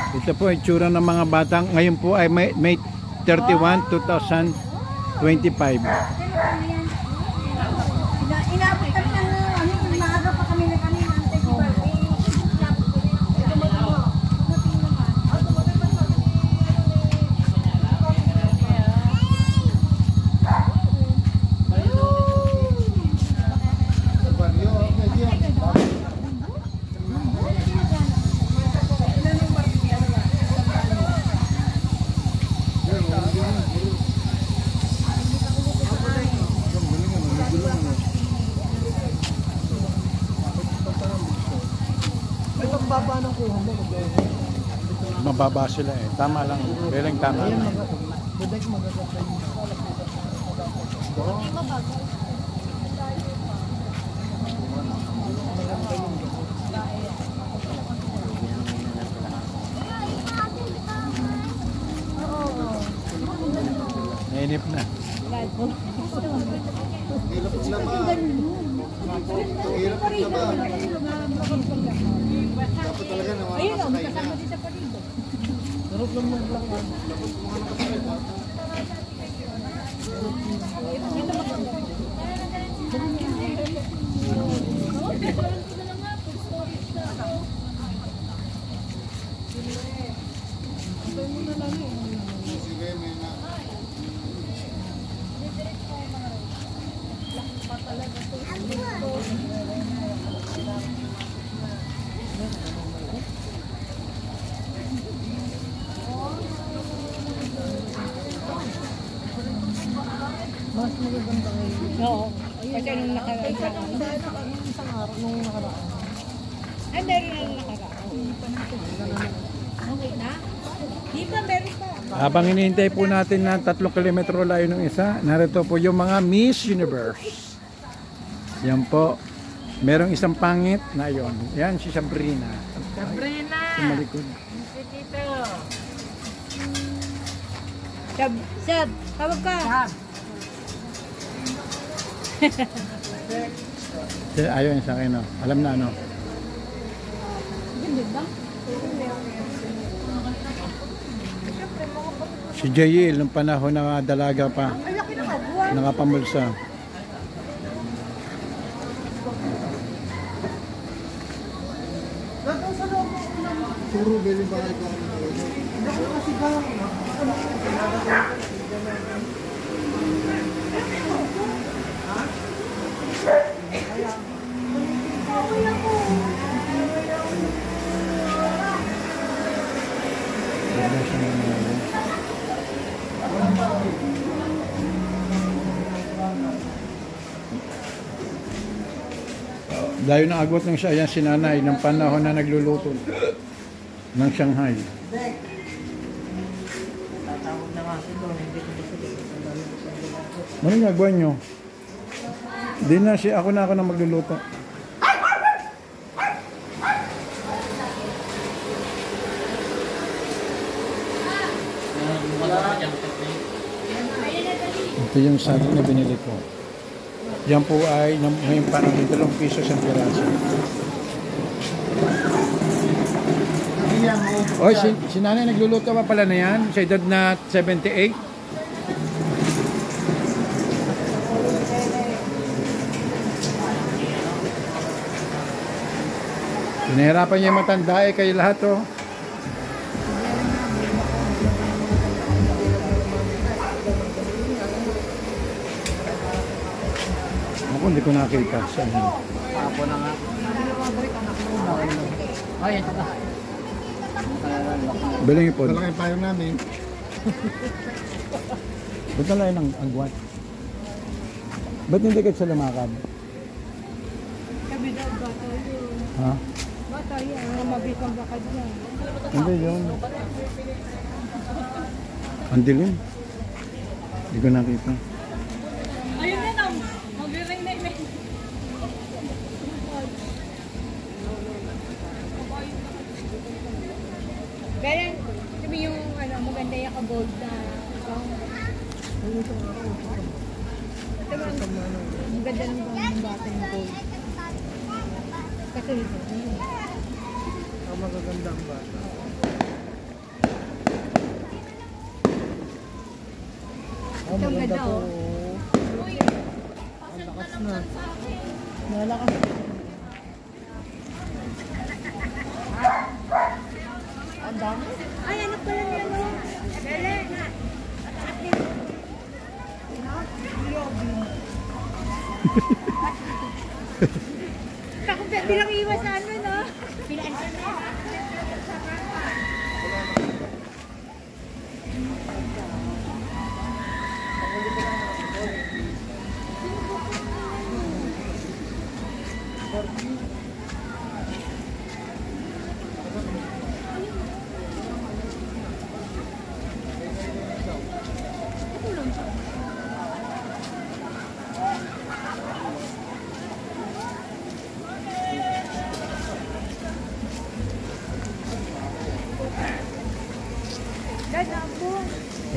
Ito po itsura ng mga batang. Ngayon po ay May 31, 2025. Inabot kami ng maaga pa kami na kanina. Mababa sila eh. Tama lang. Belang tama lang. Nainip na. Ayun o, kasama din sa parido. Sarap lang lang. Mas magaganda kayo. Oo. Kasi nung nakaraan. Isang araw nung nakaraan. Ay, meron na nung nakaraan. Okay na? Di ba meron pa? Habang hinihintay po natin na 3 kilometro layo ng isa, narito po yung mga Miss Universe. Yan po. Merong isang pangit na yon. Yan si Sabrina. Sabrina! Sumalikod. Si Tito. Sab, tawag ka. Sab. Ayaw yun sa akin, no? Alam na, ano? Si Jayil, nung panahon na dalaga pa, nakapamulsa. Puro beli bakal ko. Kasi ba? Dahil na agwat ng siya, yan si nanay, ng panahon na nagluluto ng Shanghai. Tatawag na nga sila, hindi ko Ano yung gagawin nyo? Di na siya, ako na magluluto. Ito yung saging na binili ko. Yan po ay ngayon parang 2 piso sa piraso. Oy, si nanay nagluluto pa pala na yan? Sa edad na 78? Pinahirapan niya yung matanda eh, kayo lahat oh. Ako hindi ko nakita sa inyo. Ako na nga. Ay, ito na. Bilang ipod. Malaki payong namin. Ba't nalayan ang agwat? Ba't hindi kayo sa lumakad? Sabi daw, bata yun. Ha? Bata yan, mabitang bakad yan. Hindi yun. Ang dilim. Hindi ko nakita. Ayun na lang, mag-ring na rin. Pero, sabi yung maganda yung ka-gold na ang ganda ng bata yung gold. Kasi ito, Ang magaganda ang bata. Oh, Ito maganda ganda, to. oh. Ang lakas na. Nalakas. Ang dami. Ay, ano pala niya, no? Bele. Takot na bilang iwas sa ano, no? Bilang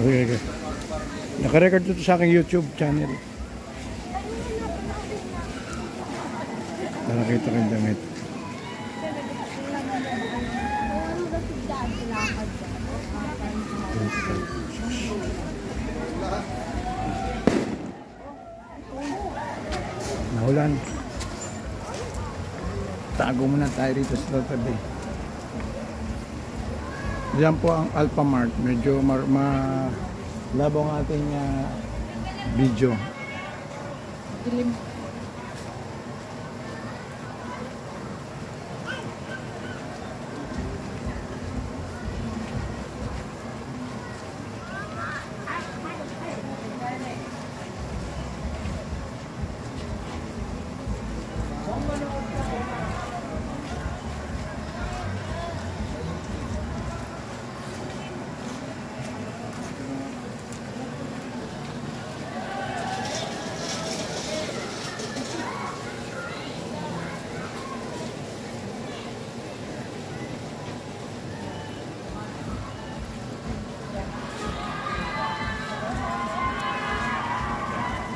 Okay, okay. Naka-record ito sa aking YouTube channel. Para kita ko yung damit. Nahulan. Tago muna tayo rito sa tabi. Diyan po ang Alphamart. Medyo malabo ang ating video. dilim.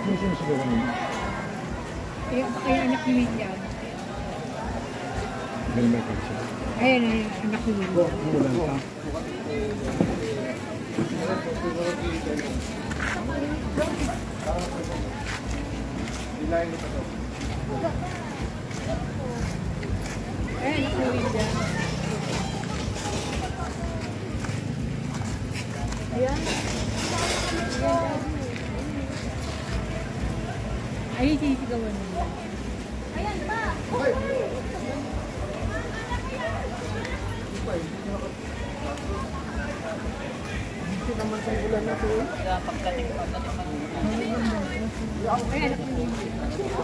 Ano sinusugaw mo? Kaya anak ni William. Ganun ba ikaw siya? Ayan na yung anak ni William. Ulan pa. Ayan, anak ni William. Ayan. Ay, sisigawan nila. Ayan pa! Hindi naman sa ulan na to. Ayan, anak ni William. Ayan.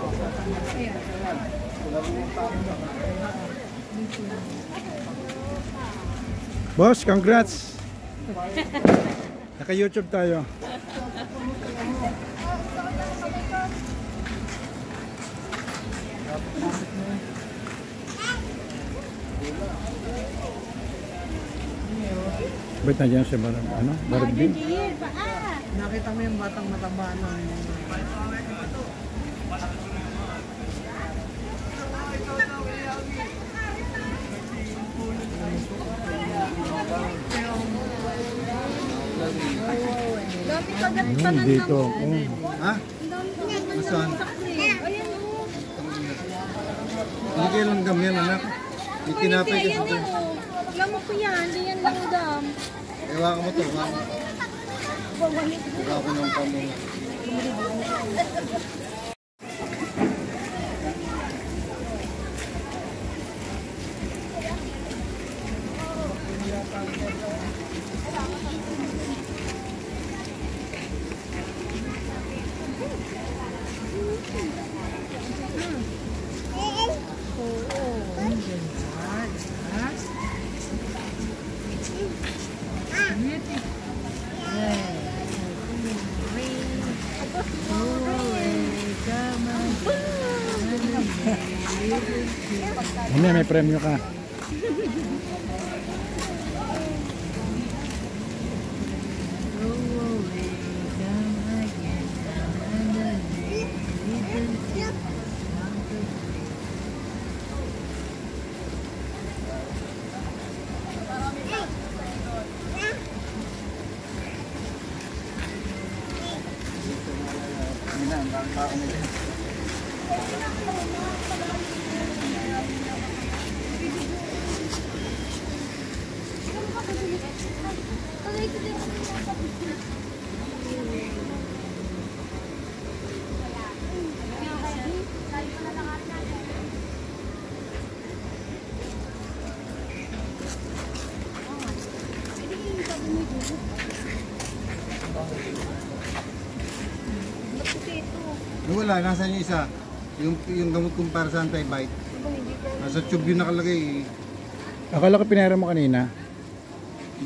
Boss, congrats! Naka-YouTube tayo. Ba't na dyan sa Barbie? Nakita mo yung batang mataba na. Dito. Ha? Saan? Ayan o. Hindi kayo lang dam yan, anak. Itinapay ka sa ito. Lamo ko yan, hindi yan lang dam. Ewa ka mo ito, ha? Huwag ako ng pamula. Mamaya may premyo ka. ang tao nila. Wala, nasaan yung isa? Yung gamot kong para sa anti-bite. Nasa tube yun nakalagay. Akala ko pinahira mo kanina.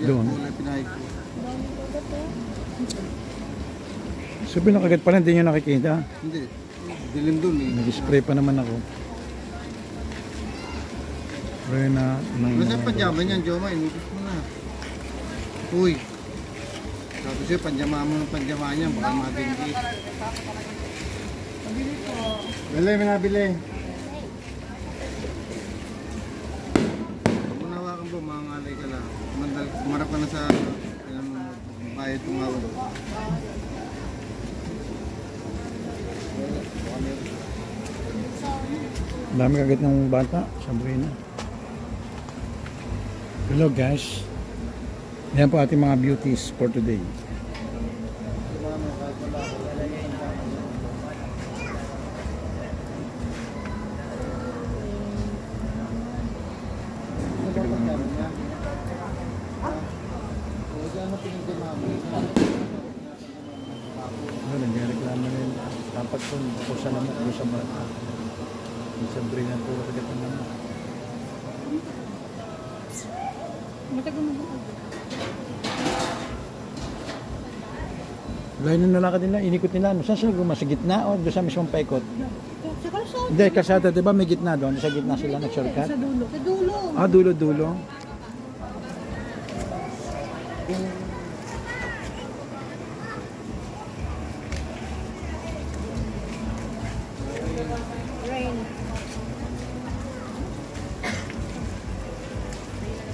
Doon. Wala pinahid ko. Sabi nakagat pala, hindi nyo nakikita. Hindi. Dilim dun eh. Nag-spray pa naman ako. Spray na. Nasa pajama niyan, Joma. Inupit mo na. Uy. Sabi sa'yo, panjama mo ng panjama niyan. Baka mabindi. Bili, may nabili. Pag unawakan po, mangangalay ka lang. Kumarap ka na sa bayad kong awal. Ang dami kagat ng bata. Sabrina. Hello guys. Yan po ating mga beauties for today. Nagreklamo rin. Dapat po sa lamok mo sa bata. Yung Sabrina puro kagat ng lamok. Matagal mo ba? Lain na nalakad nila, inikot nila. Ano, saan sila gumasa? Sa gitna o doon sa mismong paikot? Sa kalsada. Hindi, kasada, di ba may gitna doon? Sa gitna sila nag-shortcut? Sa dulo. Sa dulo. Ah, dulo-dulo. Rain.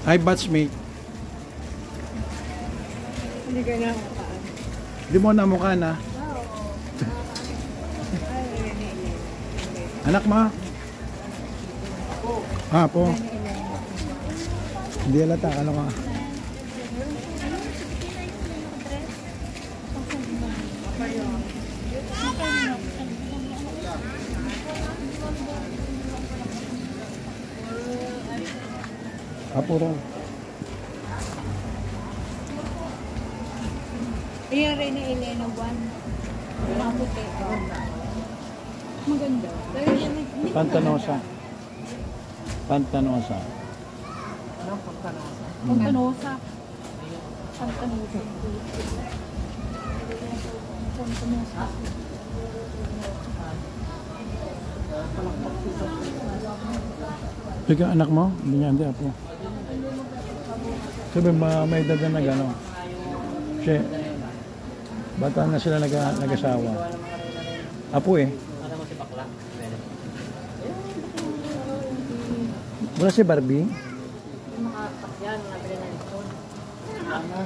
Hi, batchmate. Hindi ka na makaan. Di mo na mukha na. Anak mo? Ah, po. Hindi alata, ano ka? Apuro. Ayan rin na Elena 1. Maputi. Maganda. Pero yan, hindi Pantanosa. Pantanosa. Pantanosa. Pantanosa. Pantanosa. Ikaw, anak mo? Hindi niya, hindi, apo. Sabi, may edad na gano'n. Kasi, bata na sila nag-asawa. Apo eh. Wala si Barbie? Wala na.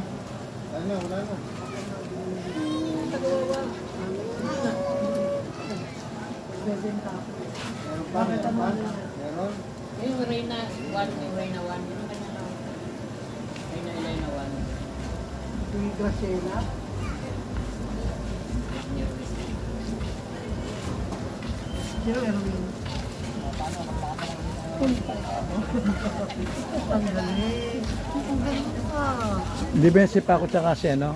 Bakit naman? Meron? Yung Reyna 1, yung Reyna 1, yung kanya na. Reyna Elena 1. Yung Graciela? Sino Erwin? Ang galing. Ang galing ka. Di ba si Paco tsaka si ano?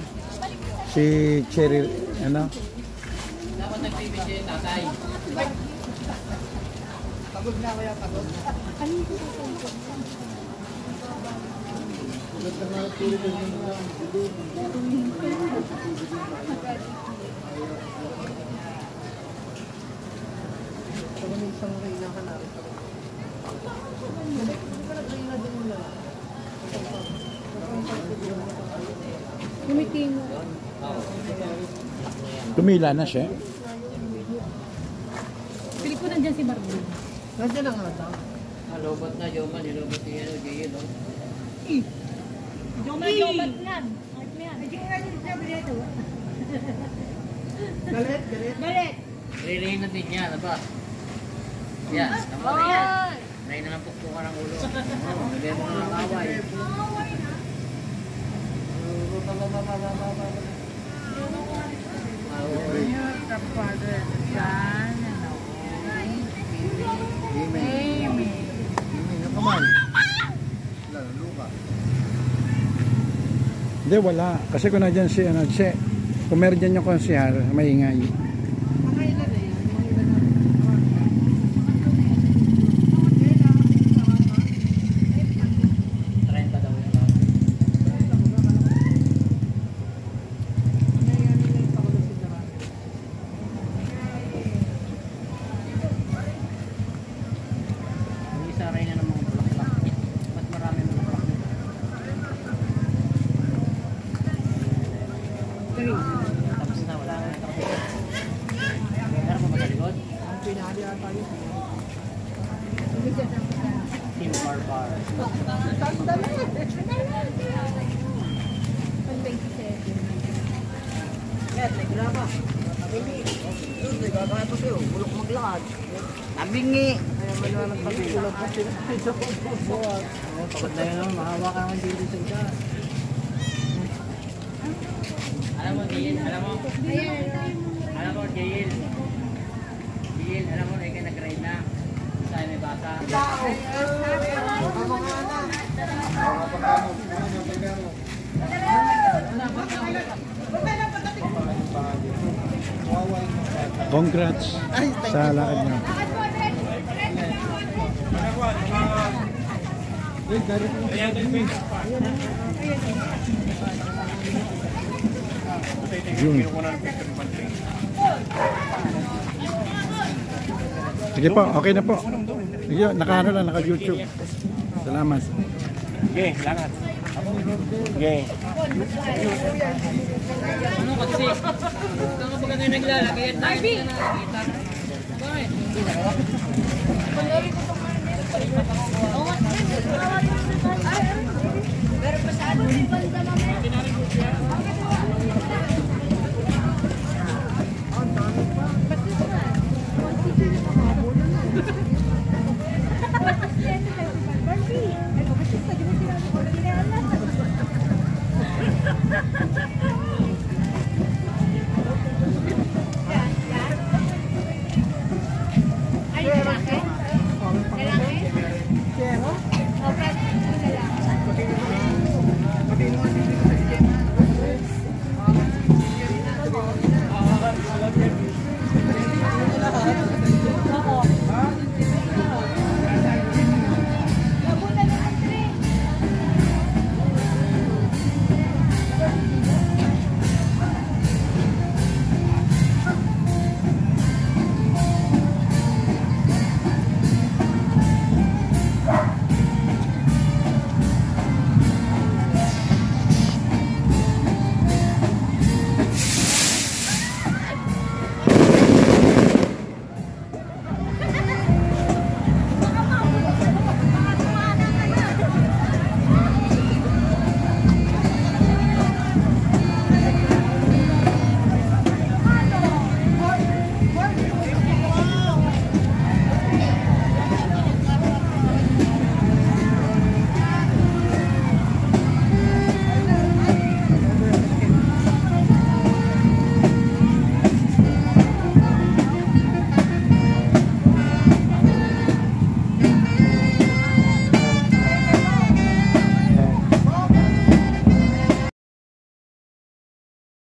Si Cherry, ano? Dapat nag-PBJ yung tatay. Pagod na kaya pagod. Isang Reyna ka na. Kumiting. Tumila na siya. Pili ko nandyan si Barbie. Nandiyan ang ata. Lobot na, Joma, nilobot niya yung Gio, no? Jomat lang. Galit, galit. Galit. Ririhin natin yan, aba. Yan, tama na yan. Try na lang pukpukan ng ulo. Lagyan mo na ng away. Amen. Ang kamay. Wala, luka. Hindi, wala. Kasi kung na dyan si, kung meron dyan yung konsihal, maingay. Mga ilan na yan? Mga ilan na? 30 daw yung lahat. Yung isa rin na ng mga bulaklak. Mas marami mga bulaklak. Tapos na, wala na. Meron pa ba sa likod? Ang pinali ata yun. Team Barbar. Nabingi. Pagod na yun, mahawa ka naman dito sa isa. Alam mo, Jill, alam mo, Jill. Jill, alam mo, ikaw nag-ride na. Saan may basa? Congrats sa lakad nyo. Yun. Sige po, okay na po. Sige, naka-ano lang, naka-YouTube. Salamat. Okay, salamat. Okay. Ano kasi? Saan ka ba kayo naglalagay at nakikita na nakikita? Bakit?